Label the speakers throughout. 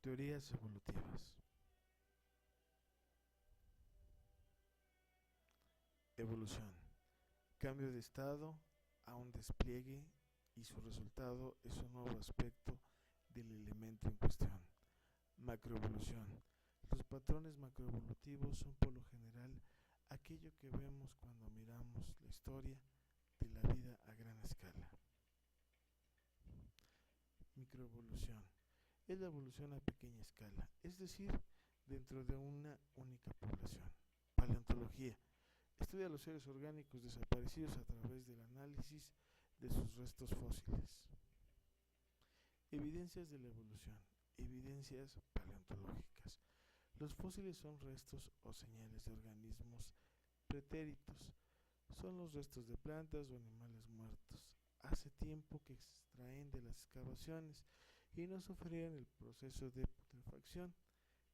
Speaker 1: Teorías evolutivas. Evolución. Cambio de estado a un despliegue y su resultado es un nuevo aspecto del elemento en cuestión. Macroevolución. Los patrones macroevolutivos son por lo general aquello que vemos cuando miramos la historia de la vida a gran escala. Microevolución. Es la evolución a pequeña escala, es decir, dentro de una única población. Paleontología. Estudia los seres orgánicos desaparecidos a través del análisis de sus restos fósiles. Evidencias de la evolución. Evidencias paleontológicas. Los fósiles son restos o señales de organismos pretéritos. Son los restos de plantas o animales muertos hace tiempo que se extraen de las excavaciones y no sufrieron el proceso de putrefacción,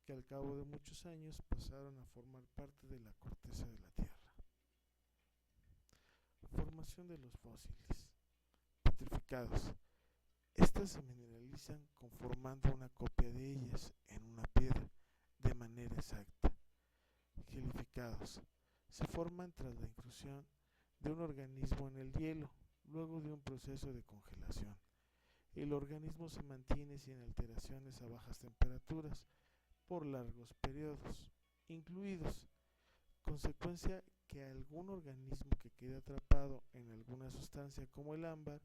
Speaker 1: que al cabo de muchos años pasaron a formar parte de la corteza de la Tierra. Formación de los fósiles. Petrificados. Estas se mineralizan conformando una copia de ellas en una piedra de manera exacta. Gelificados. Se forman tras la inclusión de un organismo en el hielo, luego de un proceso de congelación. El organismo se mantiene sin alteraciones a bajas temperaturas por largos periodos, incluidos, consecuencia que algún organismo que quede atrapado en alguna sustancia como el ámbar,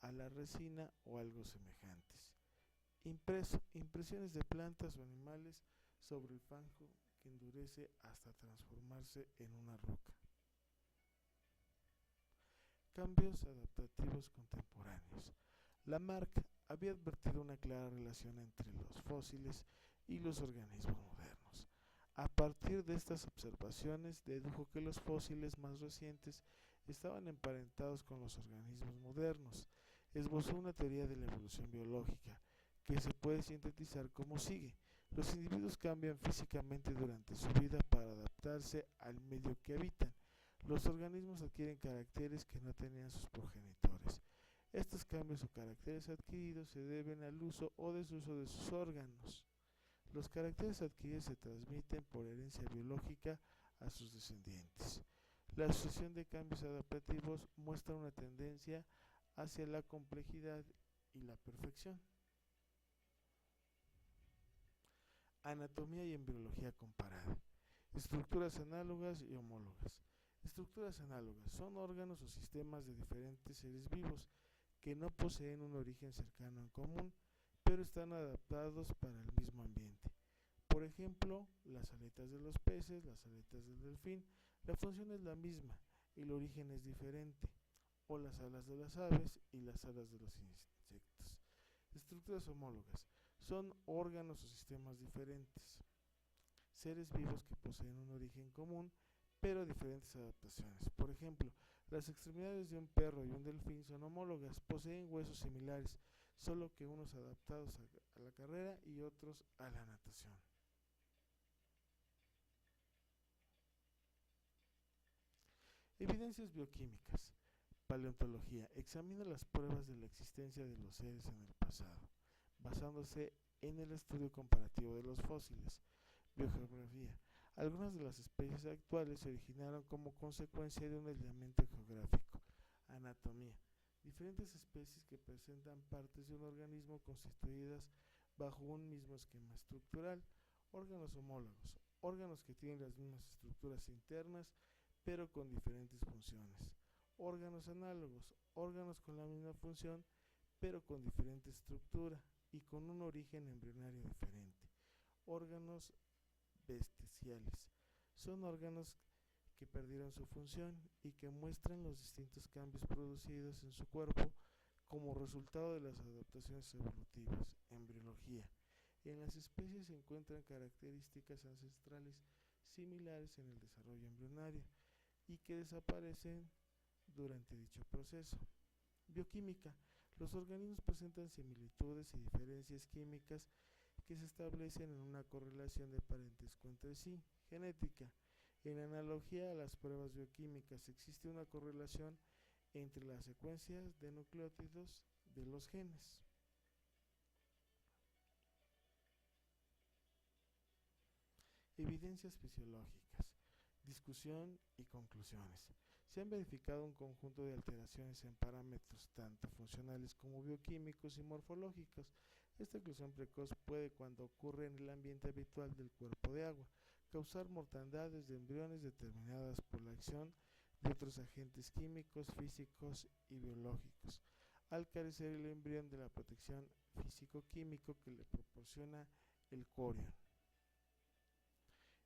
Speaker 1: a la resina o algo semejantes. Impresiones de plantas o animales sobre el fango que endurece hasta transformarse en una roca. Cambios adaptativos contemporáneos. Lamarck había advertido una clara relación entre los fósiles y los organismos modernos. A partir de estas observaciones, dedujo que los fósiles más recientes estaban emparentados con los organismos modernos. Esbozó una teoría de la evolución biológica, que se puede sintetizar como sigue. Los individuos cambian físicamente durante su vida para adaptarse al medio que habitan. Los organismos adquieren caracteres que no tenían sus progenitores. Estos cambios o caracteres adquiridos se deben al uso o desuso de sus órganos. Los caracteres adquiridos se transmiten por herencia biológica a sus descendientes. La sucesión de cambios adaptativos muestra una tendencia hacia la complejidad y la perfección. Anatomía y embriología comparada. Estructuras análogas y homólogas. Estructuras análogas son órganos o sistemas de diferentes seres vivos que no poseen un origen cercano en común, pero están adaptados para el mismo ambiente. Por ejemplo, las aletas de los peces, las aletas del delfín, la función es la misma, el origen es diferente, o las alas de las aves y las alas de los insectos. Estructuras homólogas son órganos o sistemas diferentes, seres vivos que poseen un origen común, pero diferentes adaptaciones. Por ejemplo, las extremidades de un perro y un delfín son homólogas, poseen huesos similares, solo que unos adaptados a la carrera y otros a la natación. Evidencias bioquímicas. Paleontología. Examina las pruebas de la existencia de los seres en el pasado, basándose en el estudio comparativo de los fósiles. Biogeografía. Algunas de las especies actuales se originaron como consecuencia de un aislamiento geográfico. Anatomía. Diferentes especies que presentan partes de un organismo constituidas bajo un mismo esquema estructural. Órganos homólogos. Órganos que tienen las mismas estructuras internas, pero con diferentes funciones. Órganos análogos. Órganos con la misma función, pero con diferente estructura y con un origen embrionario diferente. Órganos vesticiales. Son órganos que perdieron su función y que muestran los distintos cambios producidos en su cuerpo como resultado de las adaptaciones evolutivas. Embriología. En las especies se encuentran características ancestrales similares en el desarrollo embrionario y que desaparecen durante dicho proceso. Bioquímica. Los organismos presentan similitudes y diferencias químicas que se establecen en una correlación de parentesco entre sí. Genética. En analogía a las pruebas bioquímicas, existe una correlación entre las secuencias de nucleótidos de los genes. Evidencias fisiológicas. Discusión y conclusiones. Se han verificado un conjunto de alteraciones en parámetros tanto funcionales como bioquímicos y morfológicos. Esta eclosión precoz puede, cuando ocurre en el ambiente habitual del cuerpo de agua, causar mortandades de embriones determinadas por la acción de otros agentes químicos, físicos y biológicos, al carecer el embrión de la protección físico-químico que le proporciona el corion.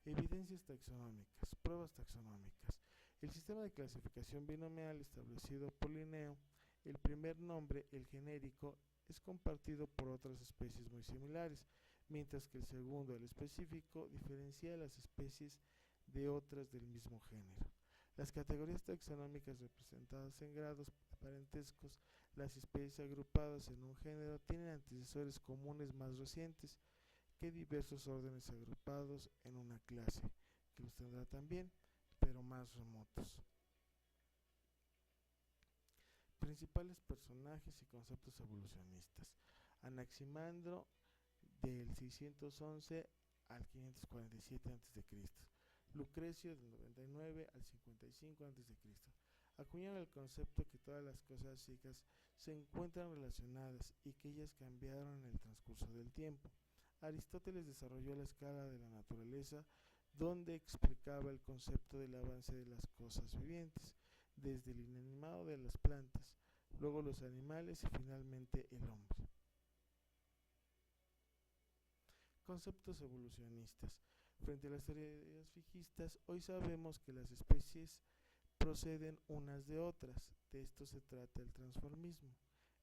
Speaker 1: Evidencias taxonómicas, pruebas taxonómicas. El sistema de clasificación binomial establecido por Linneo, el primer nombre, el genérico, es compartido por otras especies muy similares, mientras que el segundo, el específico, diferencia a las especies de otras del mismo género. Las categorías taxonómicas representadas en grados de parentescos, las especies agrupadas en un género tienen antecesores comunes más recientes que diversos órdenes agrupados en una clase, que los tendrá también, pero más remotos. Principales personajes y conceptos evolucionistas. Anaximandro, del 611 al 547 a.C. Lucrecio, del 99 al 55 a.C. Acuñaron el concepto que todas las cosas psíquicas se encuentran relacionadas y que ellas cambiaron en el transcurso del tiempo. Aristóteles desarrolló la escala de la naturaleza, donde explicaba el concepto del avance de las cosas vivientes, desde el inanimado de las plantas, luego los animales y finalmente el hombre. Conceptos evolucionistas. Frente a las teorías fijistas, hoy sabemos que las especies proceden unas de otras. De esto se trata el transformismo.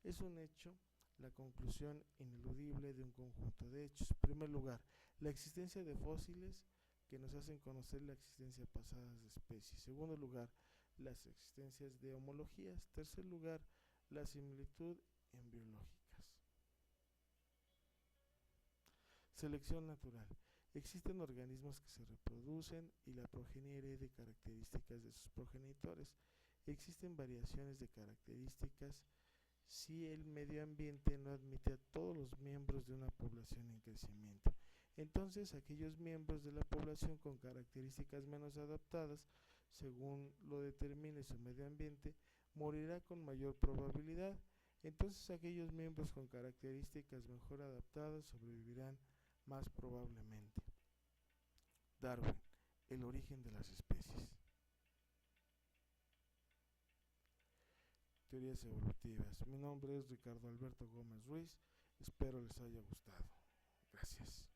Speaker 1: Es un hecho, la conclusión ineludible de un conjunto de hechos. En primer lugar, la existencia de fósiles que nos hacen conocer la existencia pasada de especies. En segundo lugar, las existencias de homologías. En tercer lugar, la similitud embriológicas. Selección natural. Existen organismos que se reproducen y la progenie hereda características de sus progenitores. Existen variaciones de características si el medio ambiente no admite a todos los miembros de una población en crecimiento. Entonces, aquellos miembros de la población con características menos adaptadas, según lo determine su medio ambiente, morirá con mayor probabilidad. Entonces, aquellos miembros con características mejor adaptadas sobrevivirán más probablemente. Darwin, el origen de las especies. Teorías evolutivas. Mi nombre es Ricardo Alberto Gómez Ruiz. Espero les haya gustado. Gracias.